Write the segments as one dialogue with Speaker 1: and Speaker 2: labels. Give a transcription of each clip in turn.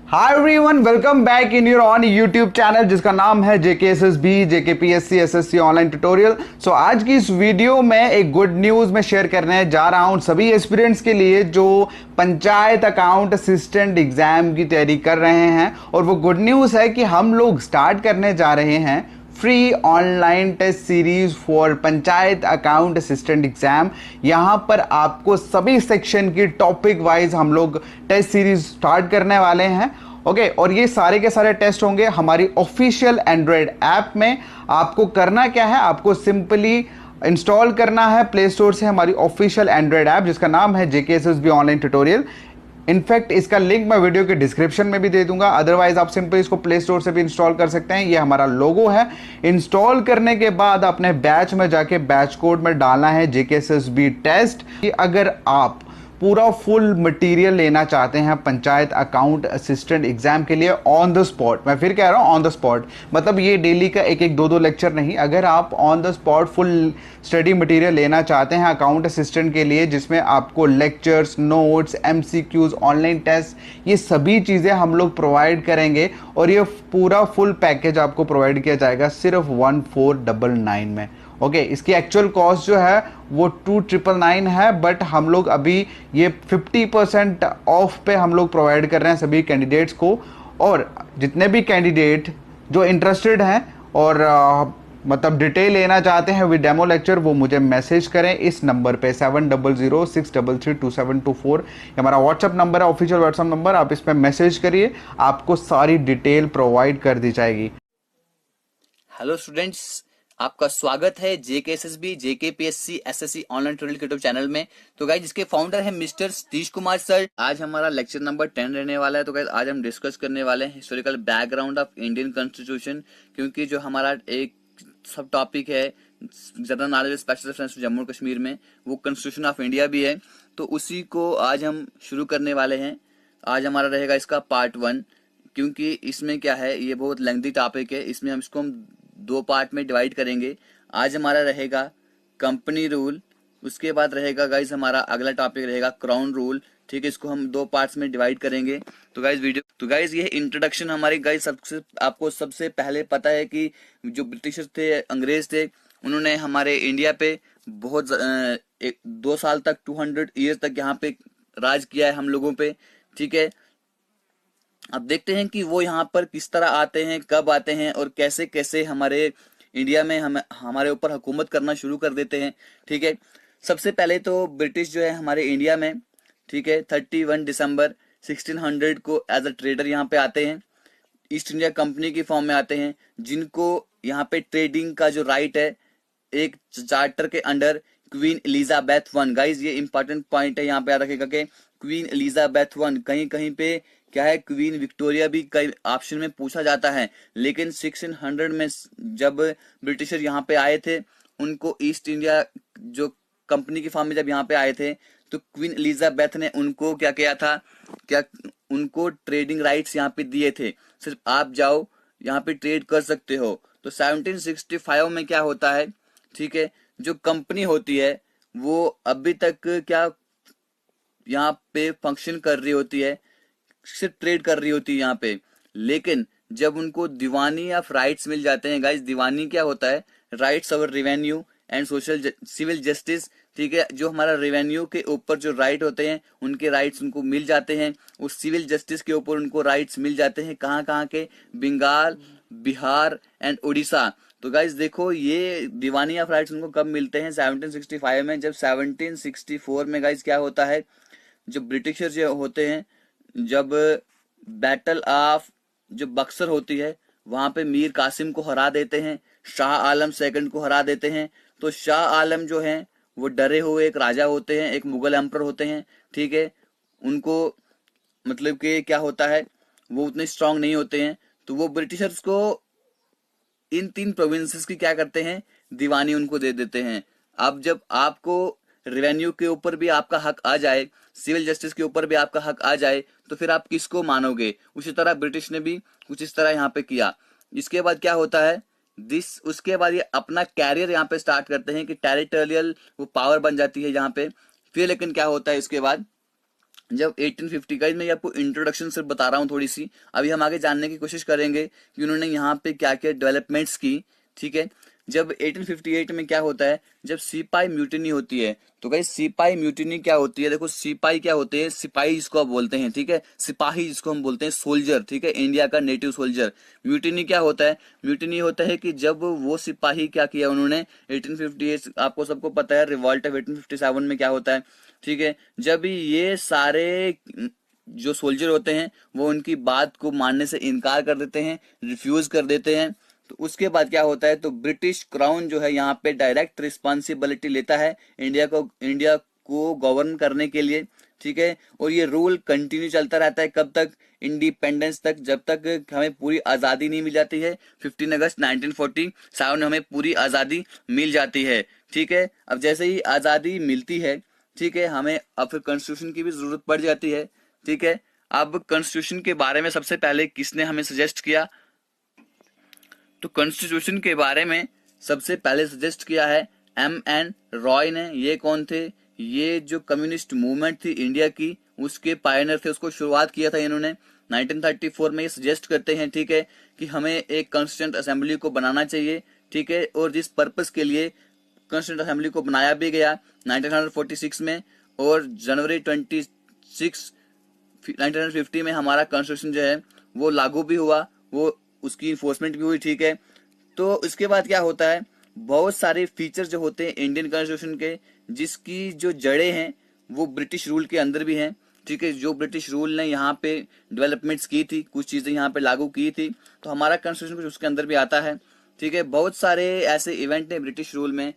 Speaker 1: Hi everyone, welcome back in your on YouTube channel जिसका नाम है JKSSB JKPSC SSC online tutorial. सो आज की इस वीडियो में एक गुड न्यूज़ मैं शेयर करने जा रहा हूं सभी एस्पिरेंट्स के लिए जो पंचायत अकाउंट असिस्टेंट एग्जाम की तैयारी कर रहे हैं। और वो गुड न्यूज़ है कि हम लोग स्टार्ट करने जा रहे हैं free online test series for panchayat account assistant exam. यहां पर आपको सभी सेक्शन की टॉपिक वाइज हम लोग टेस्ट सीरीज स्टार्ट करने वाले हैं। ओके, और ये सारे के सारे टेस्ट होंगे हमारी ऑफिशियल एंड्रॉयड ऐप में। आपको करना क्या है, आपको सिंपली इंस्टॉल करना है प्ले स्टोर से हमारी ऑफिशियल एंड्रॉयड ऐप जिसका नाम है जेकेएसएसबी ऑनलाइन ट्यूटोरियल। इनफैक्ट इसका लिंक मैं वीडियो के डिस्क्रिप्शन में भी दे दूंगा, अदरवाइज आप सिंपल इसको प्ले स्टोर से भी इंस्टॉल कर सकते हैं। ये हमारा लोगो है। इंस्टॉल करने के बाद अपने बैच में जाके बैच कोड में डालना है जेकेएसएसबी टेस्ट। कि अगर आप पूरा फुल मटेरियल लेना चाहते हैं पंचायत अकाउंट असिस्टेंट एग्जाम के लिए ऑन द स्पॉट, मैं फिर कह रहा हूं ऑन द स्पॉट, मतलब ये डेली का एक एक दो लेक्चर नहीं। अगर आप on the spot full study material लेना चाहते हैं अकाउंट असिस्टेंट के लिए जिसमें आपको lectures, notes, MCQs, online test, ये सभी चीज़ें हम लोग प्रोवाइड करेंगे। और ये पूरा फुल पैकेज आपको प्रोवाइड किया जाएगा सिर्फ 1499 में। ओके, इसकी एक्चुअल कॉस्ट जो है वो 2999 है, बट हम लोग अभी ये 50% ऑफ पे हम लोग प्रोवाइड कर रहे हैं सभी कैंडिडेट्स को। और जितने भी कैंडिडेट जो इंटरेस्टेड हैं और मतलब डिटेल लेना चाहते हैं विद डेमो लेक्चर, वो मुझे मैसेज करें इस नंबर पे 7006332724। हमारा व्हाट्सअप नंबर है, ऑफिशियल व्हाट्सअप नंबर। आप इस पर मैसेज करिए, आपको सारी डिटेल प्रोवाइड कर दी जाएगी।
Speaker 2: हेलो स्टूडेंट्स, आपका स्वागत है JKSSB JKPSC SSC online tutorial YouTube channel में। तो गाइज इसके फाउंडर है मिस्टर सतीश कुमार सर। आज हमारा लेक्चर नंबर 10 रहने वाला है। तो गाइज आज हम डिस्कस करने वाले हैं historical background of Indian constitution, क्योंकि जो हमारा एक सब टॉपिक है general knowledge special reference Jammu Kashmir में, वो कॉन्स्टिट्यूशन ऑफ इंडिया भी है। तो उसी को आज हम शुरू करने वाले हैं। आज हमारा रहेगा इसका पार्ट 1, क्योंकि इसमें क्या है, ये बहुत लेंथी टॉपिक है। इसमें हम इसको दो पार्ट में डिवाइड करेंगे। आज हमारा रहेगा कंपनी रूल, उसके बाद रहेगा गाइज हमारा अगला टॉपिक रहेगा क्राउन रूल। ठीक है, इसको हम दो पार्ट्स में डिवाइड करेंगे। तो गाइज ये इंट्रोडक्शन हमारे गाइज आपको सबसे पहले पता है कि जो ब्रिटिशर्स थे, अंग्रेज थे, उन्होंने हमारे इंडिया पे बहुत 2 साल तक 200 ईयर्स तक यहाँ पे राज किया है हम लोगों पे। ठीक है, अब देखते हैं कि वो यहाँ पर किस तरह आते हैं, कब आते हैं और कैसे कैसे हमारे इंडिया में हमारे ऊपर हुकूमत करना शुरू कर देते हैं। ठीक है, सबसे पहले तो ब्रिटिश जो है हमारे इंडिया में, ठीक है, 31 दिसंबर 1600 को एज अ ट्रेडर यहाँ पे आते हैं। ईस्ट इंडिया कंपनी की फॉर्म में आते हैं, जिनको यहाँ पे ट्रेडिंग का जो राइट है एक चार्टर के under queen Elizabeth one. Guys ये इंपॉर्टेंट पॉइंट है, यहाँ पे याद रखेगा कि क्वीन एलिजाबेथ वन, कहीं कहीं पे क्या है क्वीन विक्टोरिया भी कई ऑप्शन में पूछा जाता है। लेकिन 1600 में जब ब्रिटिशर यहाँ पे आए थे, उनको ईस्ट इंडिया जो कंपनी की फॉर्म में जब यहाँ पे आए थे, तो क्वीन एलिजाबेथ ने उनको क्या किया था, क्या उनको ट्रेडिंग राइट्स यहाँ पे दिए थे, सिर्फ आप जाओ यहाँ पे ट्रेड कर सकते हो। तो 1765 में क्या होता है, ठीक है, जो कंपनी होती है वो अभी तक क्या यहाँ पे फंक्शन कर रही होती है, सिर्फ ट्रेड कर रही होती है यहाँ पे। लेकिन जब उनको दीवानी ऑफ राइट्स मिल जाते हैं, गाइस दीवानी क्या होता है, rights of revenue and social civil justice. ठीक है, जो हमारा रेवेन्यू के ऊपर जो राइट होते हैं उनके राइट्स उनको मिल जाते हैं, उस सिविल जस्टिस के ऊपर उनको राइट्स मिल जाते हैं। कहाँ कहाँ के, बंगाल, बिहार एंड उड़ीसा। तो गाइज देखो ये दीवानी ऑफ राइट्स उनको कब मिलते हैं, 1765 में। जब 1764 में गाइज क्या होता है, जो ब्रिटिशर जो होते हैं, जब बैटल ऑफ जो बक्सर होती है वहां पे मीर कासिम को हरा देते हैं, शाह आलम सेकंड को हरा देते हैं। तो शाह आलम जो हैं वो डरे हुए एक राजा होते हैं, एक मुगल एम्पर होते हैं। ठीक है, उनको मतलब कि क्या होता है, वो उतने स्ट्रांग नहीं होते हैं। तो वो ब्रिटिशर्स को इन 3 प्रोविंसेस की क्या करते हैं, दीवानी उनको दे देते हैं। अब जब आपको रेवेन्यू के ऊपर भी आपका हक आ जाए, सिविल जस्टिस के ऊपर भी आपका हक आ जाए, तो फिर आप किसको मानोगे। उसी तरह ब्रिटिश ने भी कुछ इस तरह यहाँ पे किया। इसके बाद क्या होता है, उसके बाद ये अपना कैरियर यहाँ पे स्टार्ट करते हैं कि टेरिटोरियल वो पावर बन जाती है यहाँ पे। फिर लेकिन क्या होता है, इसके बाद जब 1850 का, मैं ये आपको इंट्रोडक्शन सिर्फ बता रहा हूँ थोड़ी सी, अभी हम आगे जानने की कोशिश करेंगे कि उन्होंने यहाँ पे क्या क्या डेवलपमेंट्स की। ठीक है, जब 1858 में क्या होता है, जब सिपाही म्यूटिनी होती है। तो गाइस सिपाही म्यूटिनी क्या होती है, देखो सिपाही क्या होते हैं, सिपाही जिसको आप बोलते हैं, ठीक है, सिपाही जिसको हम बोलते हैं सोल्जर, ठीक है, इंडिया का नेटिव सोल्जर। म्यूटिनी क्या होता है, म्यूटिनी होता है कि जब वो सिपाही क्या किया उन्होंने 1858, आपको सबको पता है रिवॉल्ट ऑफ 1857 में क्या होता है, ठीक है, जब ये सारे जो सोल्जर होते हैं वो उनकी बात को मानने से इनकार कर देते हैं, रिफ्यूज कर देते हैं, तो उसके बाद क्या होता है, तो ब्रिटिश क्राउन जो है यहाँ पे डायरेक्ट रिस्पॉन्सिबिलिटी लेता है इंडिया को गवर्न करने के लिए। ठीक है, और ये रूल कंटिन्यू चलता रहता है कब तक, इंडिपेंडेंस तक, जब तक हमें पूरी आजादी नहीं मिल जाती है। 15 अगस्त 1947 हमें पूरी आजादी मिल जाती है। ठीक है, अब जैसे ही आजादी मिलती है, ठीक है, हमें अब फिर कॉन्स्टिट्यूशन की भी जरूरत पड़ जाती है। ठीक है, अब कॉन्स्टिट्यूशन के बारे में सबसे पहले किसने हमें सजेस्ट किया, तो कॉन्स्टिट्यूशन के बारे में सबसे पहले सजेस्ट किया है M.N. रॉय ने। ये कौन थे, ये जो कम्युनिस्ट मूवमेंट थी इंडिया की उसके पायनियर थे, उसको शुरुआत किया था इन्होंने 1934 में। ये सजेस्ट करते हैं, ठीक है, कि हमें एक कॉन्स्टिट्यूंट असेंबली को बनाना चाहिए। ठीक है, और जिस पर्पस के लिए कॉन्स्टिट्यूंट असेंबली को बनाया भी गया 1946 में, और जनवरी 26 1950 में हमारा कॉन्स्टिट्यूशन जो है वो लागू भी हुआ, वो उसकी इन्फोर्समेंट भी हुई। ठीक है, तो इसके बाद क्या होता है, बहुत सारे फीचर्स जो होते हैं इंडियन कॉन्स्टिट्यूशन के, जिसकी जो जड़ें हैं वो ब्रिटिश रूल के अंदर भी हैं। ठीक है, जो ब्रिटिश रूल ने यहाँ पे डेवलपमेंट्स की थी, कुछ चीजें यहाँ पे लागू की थी, तो हमारा कॉन्स्टिट्यूशन कुछ उसके अंदर भी आता है। ठीक है, बहुत सारे ऐसे इवेंट हैं ब्रिटिश रूल में,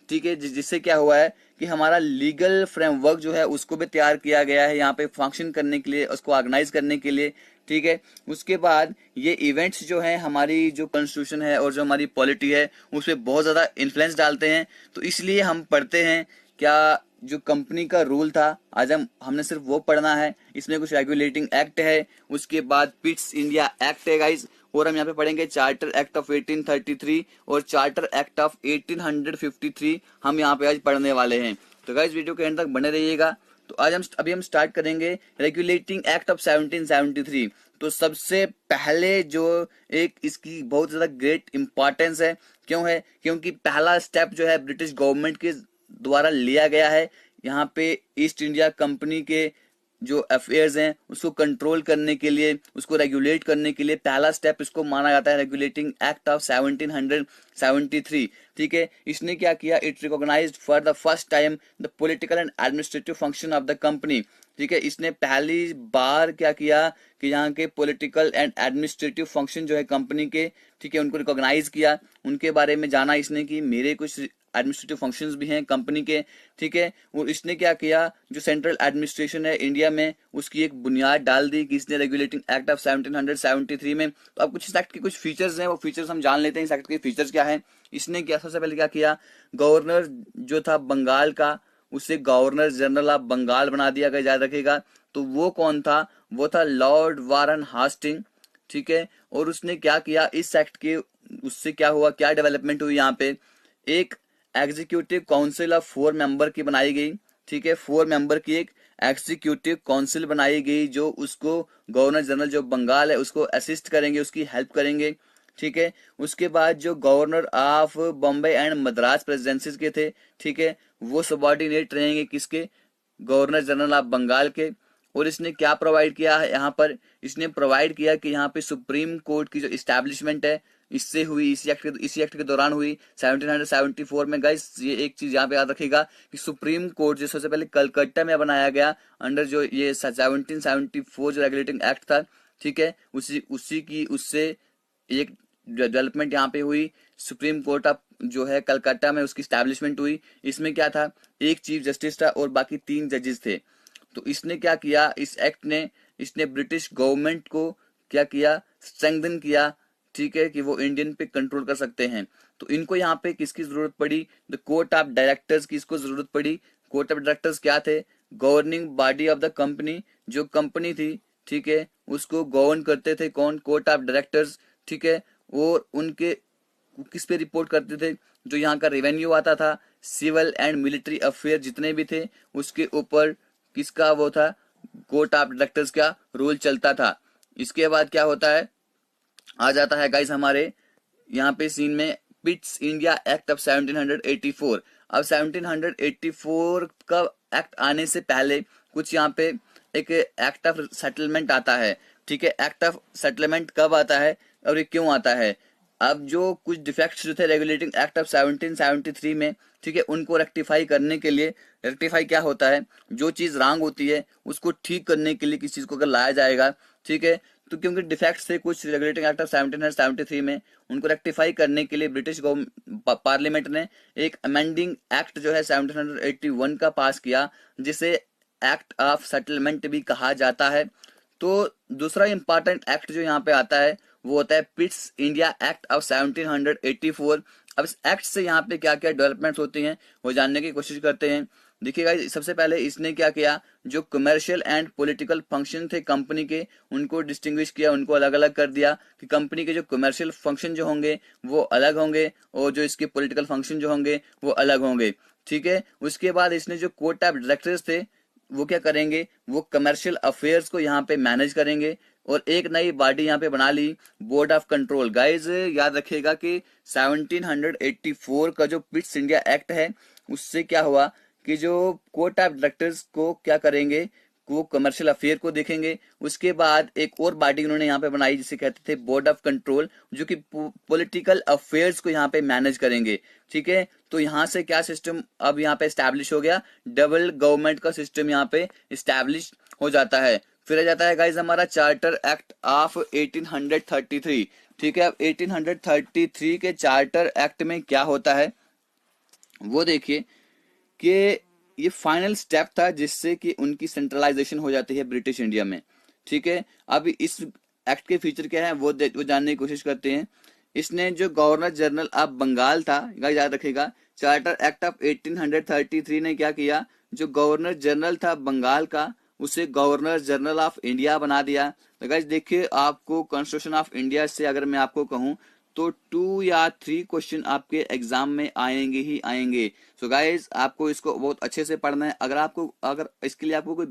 Speaker 2: ठीक है, जिससे क्या हुआ है कि हमारा लीगल फ्रेमवर्क जो है उसको भी तैयार किया गया है यहाँ पे फंक्शन करने के लिए, उसको ऑर्गेनाइज करने के लिए। ठीक है, उसके बाद ये इवेंट्स जो है हमारी जो कॉन्स्टिट्यूशन है और जो हमारी पॉलिटी है उस पर बहुत ज्यादा इन्फ्लुएंस डालते हैं। तो इसलिए हम पढ़ते हैं क्या, जो कंपनी का रूल था आज हमने सिर्फ वो पढ़ना है। इसमें कुछ रेगुलेटिंग एक्ट है, उसके बाद पिट्स इंडिया एक्ट है गाइज, और हम यहाँ पे पढ़ेंगे चार्टर एक्ट ऑफ 1833 और चार्टर एक्ट ऑफ 1853 हम यहाँ पे आज पढ़ने वाले हैं। तो गाइज वीडियो के एंड तक बने रहिएगा। तो आज हम स्टार्ट करेंगे रेगुलेटिंग एक्ट ऑफ 1773। तो सबसे पहले जो एक इसकी बहुत ज्यादा ग्रेट इंपॉर्टेंस है, क्यों है, क्योंकि पहला स्टेप जो है ब्रिटिश गवर्नमेंट के द्वारा लिया गया है यहाँ पे ईस्ट इंडिया कंपनी के जो अफेयर्स हैं उसको कंट्रोल करने के लिए, उसको रेगुलेट करने के लिए पहला स्टेप इसको माना जाता है रेगुलेटिंग एक्ट ऑफ 1773। ठीक है, इसने क्या किया, it recognised for the first time the political and administrative function of the company. ठीक है, इसने पहली बार क्या किया कि यहाँ के पॉलिटिकल एंड एडमिनिस्ट्रेटिव फंक्शन जो है कंपनी के, ठीक है, उनको रिकॉग्नाइज किया, उनके बारे में जाना इसने कि मेरे कुछ एडमिनिस्ट्रेटिव फंक्शंस भी हैं कंपनी के। ठीक है, और इसने क्या किया, जो सेंट्रल एडमिनिस्ट्रेशन है इंडिया में उसकी एक बुनियाद डाल दी कि इसने रेगुलेटिंग एक्ट ऑफ 1773 में। तो अब कुछ इस एक्ट के कुछ फीचर्स हैं, वो फीचर्स हम जान लेते हैं, इस एक्ट के फीचर्स क्या है। इसने क्या, सबसे पहले क्या किया, गवर्नर जो था बंगाल का उसे गवर्नर जनरल ऑफ बंगाल बना दिया गया, याद रखेगा। तो वो कौन था, वो था लॉर्ड वारन हास्टिंग। ठीक है, और उसने क्या किया, इस एक्ट के उससे क्या हुआ, क्या डेवलपमेंट हुई, यहाँ पे एक एग्जीक्यूटिव काउंसिल ऑफ 4 मेंबर की बनाई गई। ठीक है, 4 मेंबर की एक एग्जीक्यूटिव काउंसिल बनाई गई जो उसको गवर्नर जनरल जो बंगाल है उसको असिस्ट करेंगे, उसकी हेल्प करेंगे। ठीक है, उसके बाद जो governor of Bombay and Madras presidencies के थे, ठीक है, वो सबॉर्डिनेट रहेंगे किसके, गवर्नर जनरल ऑफ बंगाल के। और इसने क्या प्रोवाइड किया है यहाँ पर, इसने प्रोवाइड किया कि यहाँ पे सुप्रीम कोर्ट की जो इस्टेब्लिशमेंट है इससे हुई, इसी एक्ट के दौरान हुई 1774 में। गाइस ये एक चीज यहाँ पे याद रखिएगा कि सुप्रीम कोर्ट जो सबसे पहले कलकत्ता में बनाया गया अंडर जो ये 1774 जो रेगुलेटिंग एक्ट था, ठीक है, उससे एक डेवलपमेंट यहाँ पे हुई, सुप्रीम कोर्ट ऑफ जो है कलकत्ता में उसकी स्टैब्लिशमेंट हुई। इसमें क्या था, एक चीफ जस्टिस था और बाकी 3 जजेस थे। तो इसने क्या किया, इस एक्ट ने, इसने ब्रिटिश गवर्नमेंट को क्या किया, स्ट्रेंथन किया। ठीक है, कि वो इंडियन पे कंट्रोल कर सकते हैं। तो इनको यहाँ पे किसकी जरूरत पड़ी, द कोर्ट ऑफ डायरेक्टर्स की इसको जरूरत पड़ी। कोर्ट ऑफ डायरेक्टर्स क्या थे, governing body of the company, जो कंपनी थी, ठीक है, उसको गवर्न करते थे कौन, कोर्ट ऑफ डायरेक्टर्स। ठीक है, और उनके किस पे रिपोर्ट करते थे, जो यहाँ का रेवेन्यू आता था, सिविल एंड मिलिट्री अफेयर जितने भी थे उसके ऊपर किसका वो था, कोर्ट ऑफ डायरेक्टर्स का रूल चलता था। इसके बाद क्या होता है, आ जाता है गाइस हमारे यहाँ पे सीन में पिट्स इंडिया एक्ट ऑफ 1784। अब 1784 का एक्ट आने से पहले कुछ यहाँ पे एक एक्ट ऑफ सेटलमेंट आता है। ठीक है, एक्ट ऑफ सेटलमेंट कब आता है और ये क्यों आता है? अब जो कुछ डिफेक्ट्स जो थे रेगुलेटिंग एक्ट ऑफ 1773 में, ठीक है, उनको रेक्टिफाई करने के लिए, रेक्टिफाई क्या होता है, जो चीज रॉन्ग होती है उसको ठीक करने के लिए किसी चीज को अगर लाया जाएगा, ठीक है, तो क्योंकि डिफेक्ट्स थे कुछ रेगुलेटिंग एक्ट ऑफ 1773 में, उनको रेक्टिफाई करने के लिए ब्रिटिश पार्लियामेंट ने एक अमेंडिंग एक्ट जो है 1781 का पास किया, जिसे एक्ट ऑफ सेटलमेंट भी कहा जाता है। तो दूसरा इंपॉर्टेंट एक्ट जो यहाँ पे आता है वो होता है पिट्स इंडिया एक्ट ऑफ 1784। अब इस एक्ट से यहाँ पे क्या क्या डेवलपमेंट्स होती हैं वो जानने की कोशिश करते हैं। देखिएगा, सबसे पहले इसने क्या किया, जो कमर्शियल एंड पॉलिटिकल फंक्शन थे कंपनी के, उनको डिस्टिंग्विश किया, उनको अलग अलग कर दिया कि कंपनी के जो कमर्शियल फंक्शन जो होंगे वो अलग होंगे और जो इसके पॉलिटिकल फंक्शन जो होंगे वो अलग होंगे। ठीक है, उसके बाद इसने जो कोर्ट ऑफ डायरेक्टर्स थे वो क्या करेंगे, वो कमर्शियल अफेयर्स को यहाँ पे मैनेज करेंगे। और एक नई बॉडी यहाँ पे बना ली, बोर्ड ऑफ कंट्रोल। गाइज याद रखिएगा कि 1784 का जो पिट्स इंडिया एक्ट है उससे क्या हुआ कि जो कोर्ट ऑफ डायरेक्टर्स को क्या करेंगे, वो कमर्शियल अफेयर को देखेंगे। उसके बाद एक और बॉडी उन्होंने यहाँ पे बनाई जिसे कहते थे बोर्ड ऑफ कंट्रोल, जो कि पॉलिटिकल अफेयर्स को यहाँ पे मैनेज करेंगे। ठीक है, तो यहाँ से क्या सिस्टम अब यहाँ पे स्टैब्लिश हो गया, डबल गवर्नमेंट का सिस्टम यहाँ पे स्टैब्लिश हो जाता है। फिर आ जाता है गाइज हमारा चार्टर एक्ट ऑफ 1833। ठीक है, अब 1833 के चार्टर एक्ट में क्या होता है वो देखिए कि ये फाइनल स्टेप था जिससे कि उनकी सेंट्रलाइजेशन हो जाती है ब्रिटिश इंडिया में। ठीक है, अब इस एक्ट के फीचर क्या है वो जानने की कोशिश करते हैं। इसने जो गवर्नर जनरल ऑफ बंगाल था, याद रखेगा, चार्टर एक्ट ऑफ 1833 ने क्या किया, जो गवर्नर जनरल था बंगाल का उसे गवर्नर जनरल ऑफ इंडिया बना दिया। तो गाइस देखिए, आपको कॉन्स्टिट्यूशन ऑफ इंडिया से अगर मैं आपको कहूं तो 2 या 3 क्वेश्चन आपके एग्जाम में आएंगे ही आएंगे। सो गाइस आपको इसको बहुत अच्छे से पढ़ना है। अगर इसके लिए आपको कोई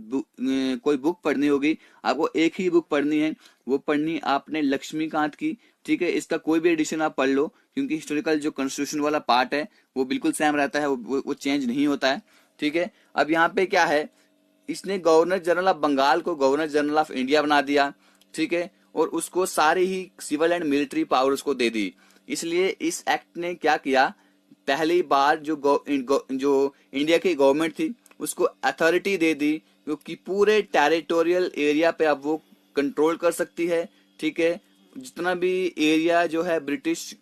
Speaker 2: बुक पढ़नी होगी, आपको एक ही बुक पढ़नी है, वो पढ़नी आपने लक्ष्मीकांत की। ठीक है, इसका कोई भी एडिशन आप पढ़ लो, क्योंकि हिस्टोरिकल जो कॉन्स्टिट्यूशन वाला पार्ट है वो बिल्कुल सेम रहता है, वो चेंज नहीं होता है। ठीक है, अब यहाँ पे क्या है, इसने गवर्नर जनरल ऑफ बंगाल को गवर्नर जनरल ऑफ इंडिया बना दिया। ठीक है, और उसको सारी ही सिविल एंड मिलिट्री पावर उसको दे दी। इसलिए इस एक्ट ने क्या किया, पहली बार जो इंडिया की गवर्नमेंट थी उसको अथॉरिटी दे दी, क्योंकि पूरे टेरिटोरियल एरिया पे अब वो कंट्रोल कर सकती है। ठीक है, जितना भी एरिया जो है ब्रिटिश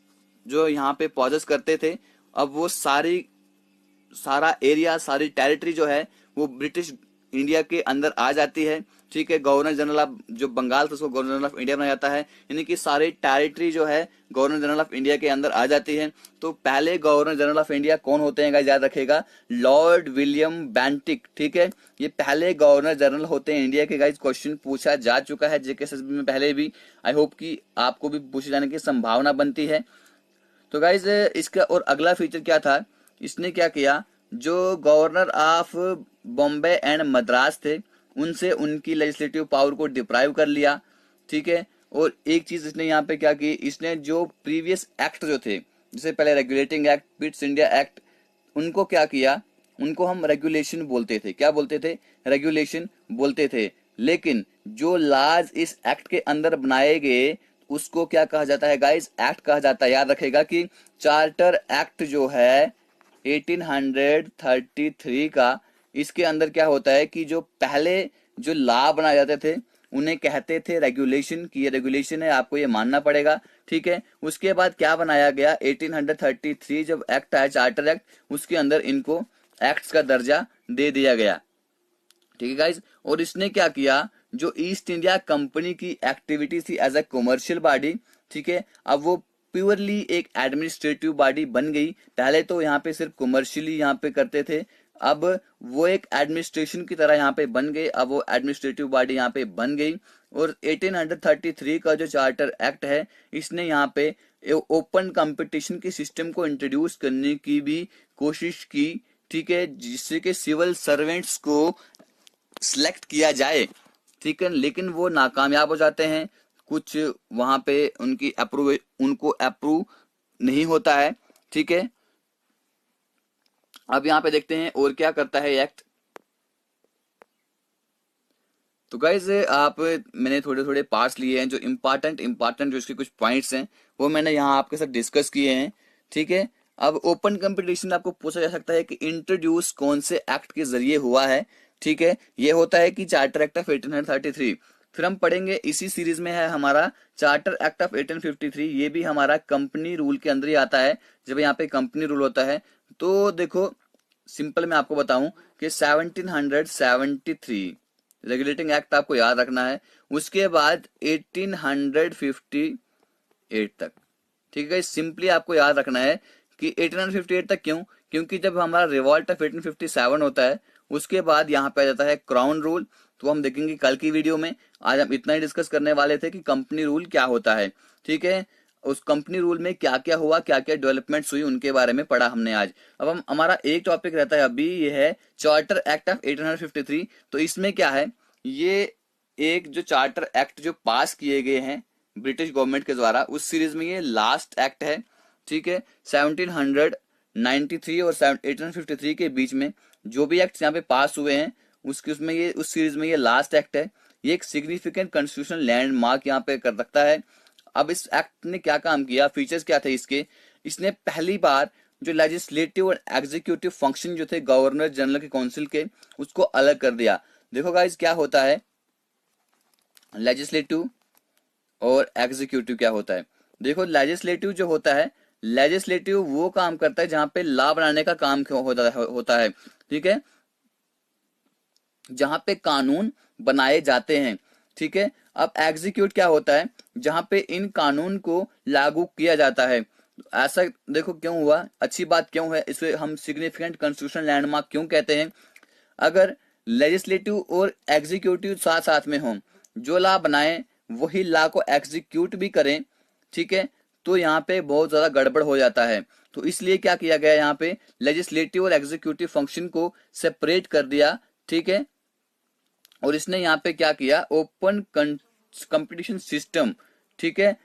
Speaker 2: जो यहाँ पे पॉजेस करते थे, अब वो सारा एरिया, सारी टेरिटरी जो है वो ब्रिटिश इंडिया के अंदर आ जाती है। ठीक है, गवर्नर जनरल ऑफ जो बंगाल था उसको गवर्नर जनरल ऑफ इंडिया बनाया जाता है, यानी कि सारी टेरिटरी जो है गवर्नर जनरल ऑफ इंडिया के अंदर आ जाती है। तो पहले गवर्नर जनरल ऑफ इंडिया कौन होते हैं, याद रखेगा, लॉर्ड विलियम बेंटिक। ठीक है, ये पहले गवर्नर जनरल होते हैं इंडिया के। गाइज क्वेश्चन पूछा जा चुका है जेकेएसएसबी में पहले भी, आई होप कि आपको भी पूछे जाने की संभावना बनती है। तो गाइज इसका और अगला फीचर क्या था, इसने क्या किया, जो governor of Bombay and Madras थे उनसे उनकी लेजिस्लेटिव पावर को डिप्राइव कर लिया। ठीक है, और एक चीज इसने यहाँ पे क्या की, इसने जो प्रीवियस एक्ट जो थे, जैसे पहले regulating act, Pitt's India act, उनको क्या किया, उनको हम रेगुलेशन बोलते थे। क्या बोलते थे, रेगुलेशन बोलते थे। लेकिन जो लॉज इस एक्ट के अंदर बनाए गए उसको क्या कहा जाता है गाइस, एक्ट कहा जाता है। याद रखेगा कि चार्टर एक्ट जो है 1833 का, इसके अंदर क्या होता है कि जो पहले जो लॉ बनाए जाते थे उन्हें कहते थे रेगुलेशन, की ये रेगुलेशन है, आपको ये मानना पड़ेगा। ठीक है, उसके बाद क्या बनाया गया, 1833 जब एक्ट आया, चार्टर एक्ट, उसके अंदर इनको एक्ट्स का दर्जा दे दिया गया। ठीक है गाइज, और इसने क्या किया, जो ईस्ट इंडिया कंपनी की एक्टिविटी थी एज ए कमर्शियल बॉडी, ठीक है, अब वो प्योरली एक एडमिनिस्ट्रेटिव बॉडी बन गई। पहले तो यहाँ पे सिर्फ कमर्शियली यहाँ पे करते थे, अब वो एक एडमिनिस्ट्रेशन की तरह यहाँ पे बन गई, अब वो एडमिनिस्ट्रेटिव बॉडी यहाँ पे बन गई। और 1833 का जो चार्टर एक्ट है, इसने यहाँ पे ओपन कंपटीशन के सिस्टम को इंट्रोड्यूस करने की भी कोशिश की। ठीक है, जिससे कि सिविल सर्वेंट्स को सिलेक्ट किया जाए, ठीक है, लेकिन वो नाकामयाब हो जाते हैं, कुछ वहां पे उनको अप्रूव नहीं होता है, ठीक है। अब यहाँ पे देखते हैं और क्या करता है एक्ट। तो गाइज मैंने थोड़े थोड़े पार्ट्स लिए हैं, जो इम्पोर्टेंट जो इसके कुछ पॉइंट्स हैं वो मैंने यहाँ आपके साथ डिस्कस किए हैं, ठीक है। अब ओपन कंपटीशन आपको पूछा जा सकता है कि इंट्रोड्यूस कौन से एक्ट के जरिए हुआ है, ठीक है। ये होता है कि चार्टर एक्ट ऑफ 1833। फिर हम पढ़ेंगे, इसी सीरीज में है हमारा चार्टर एक्ट ऑफ 1853। ये भी हमारा कंपनी रूल के अंदर ही आता है। जब यहाँ पे कंपनी रूल होता है तो देखो सिंपल मैं आपको बताऊं कि 1773 रेगुलेटिंग एक्ट आपको याद रखना है, उसके बाद 1858 तक, ठीक है। सिंपली आपको याद रखना है कि 1858 तक क्यों, क्योंकि जब हमारा रिवॉल्ट ऑफ 1857 होता है उसके बाद यहाँ पे आ जाता है क्राउन रूल। तो हम देखेंगे कल की वीडियो में। आज हम इतना ही डिस्कस करने वाले थे कि कंपनी रूल क्या होता है, ठीक है। उस कंपनी रूल में क्या क्या हुआ, क्या क्या डेवलपमेंट्स हुई, उनके बारे में पढ़ा हमने आज। अब हम हमारा एक टॉपिक रहता है अभी, ये है चार्टर एक्ट ऑफ 1853। तो इसमें क्या है, ये एक जो चार्टर एक्ट जो पास किए गए हैं ब्रिटिश गवर्नमेंट के द्वारा, उस सीरीज में ये लास्ट एक्ट है, ठीक है। 1793 और 1853 के बीच में जो भी एक्ट यहाँ पे पास हुए हैं उसमें ये उस सीरीज में ये लास्ट एक्ट है। ये एक सिग्निफिकेंट कॉन्स्टिट्यूशनल लैंडमार्क यहाँ पे कर सकता है। अब इस एक्ट ने क्या काम किया, फीचर्स क्या थे इसके, इसने पहली बार जो लेजिस्लेटिव और एग्जीक्यूटिव फंक्शन जो थे गवर्नर जनरल के काउंसिल के, उसको अलग कर दिया। देखो गाइस क्या होता है लेजिस्लेटिव और एग्जीक्यूटिव क्या होता है। देखो लेजिस्लेटिव जो होता है, लेजिस्लेटिव वो काम करता है जहां पे लॉ बनाने का काम होता है, ठीक है, जहां पे कानून बनाए जाते हैं, ठीक है। अब एग्जीक्यूट क्या होता है, जहां पे इन कानून को लागू किया जाता है। ऐसा देखो क्यों हुआ, अच्छी बात क्यों है, इसे हम सिग्निफिकेंट कॉन्स्टिट्यूशनल लैंडमार्क क्यों कहते हैं। अगर लेजिस्लेटिव और एग्जीक्यूटिव साथ साथ में हों, जो लॉ बनाए वही लॉ को एग्जीक्यूट भी करें, ठीक है, तो यहाँ पे बहुत ज्यादा गड़बड़ हो जाता है। तो इसलिए क्या किया गया, यहाँ पे लेजिस्लेटिव और एग्जीक्यूटिव फंक्शन को सेपरेट कर दिया, ठीक है। और इसने यहाँ पे क्या किया, ओपन कंपटीशन सिस्टम, ठीक है,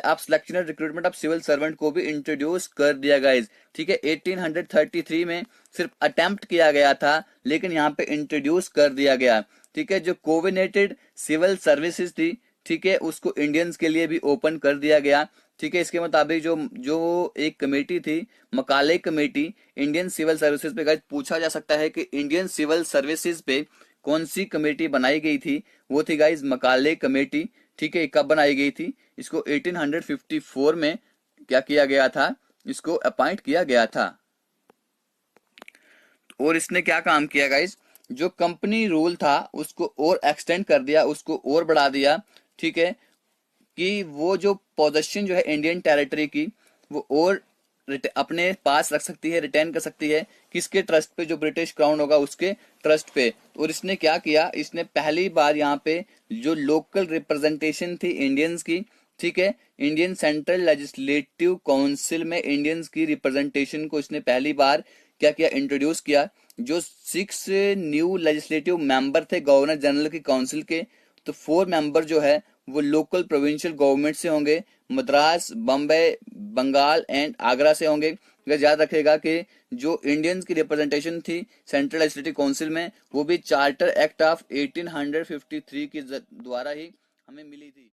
Speaker 2: आप सिलेक्शन और रिक्रूटमेंट ऑफ सिविल सर्वेंट को भी इंट्रोड्यूस कर दिया गाइज, ठीक है। 1833 में सिर्फ अटेम्प्ट किया गया था, लेकिन यहाँ पे इंट्रोड्यूस कर दिया गया, ठीक है। जो कोविनेटेड सिविल सर्विसेज थी, ठीक है, उसको इंडियंस के लिए भी ओपन कर दिया गया, ठीक है। इसके मुताबिक जो जो एक कमेटी थी, Macaulay committee Indian civil services पे, गाइज पूछा जा सकता है कि इंडियन सिविल सर्विसेज पे कौन सी कमेटी बनाई गई थी, वो थी गाइज मकाले कमेटी, ठीक है। कब बनाई गई थी, इसको 1854 में क्या किया गया था, इसको अपॉइंट किया गया था। और इसने क्या काम किया गाइज, जो कंपनी रूल था उसको और एक्सटेंड कर दिया, उसको और बढ़ा दिया, ठीक है, कि वो जो पोजेशन जो है इंडियन टेरिटरी की वो और अपने पास रख सकती है, रिटेन कर सकती है, किसके ट्रस्ट पे, जो ब्रिटिश क्राउन होगा उसके ट्रस्ट पे। और इसने क्या किया, इसने पहली बार यहाँ पे जो लोकल रिप्रेजेंटेशन थी इंडियंस की, ठीक है, इंडियन सेंट्रल लेजिस्लेटिव काउंसिल में इंडियंस की रिप्रेजेंटेशन को इसने पहली बार क्या किया, इंट्रोड्यूस किया। जो 6 न्यू लेजिस्लेटिव मेंबर थे गवर्नर जनरल की काउंसिल के, तो 4 मेंबर जो है वो लोकल प्रोविंशियल गवर्नमेंट से होंगे, मद्रास, बम्बई, बंगाल एंड आगरा से होंगे। याद रखेगा कि जो इंडियंस की रिप्रेजेंटेशन थी सेंट्रल लेजिस्लेटिव काउंसिल में, वो भी चार्टर एक्ट ऑफ 1853 के द्वारा ही हमें मिली थी।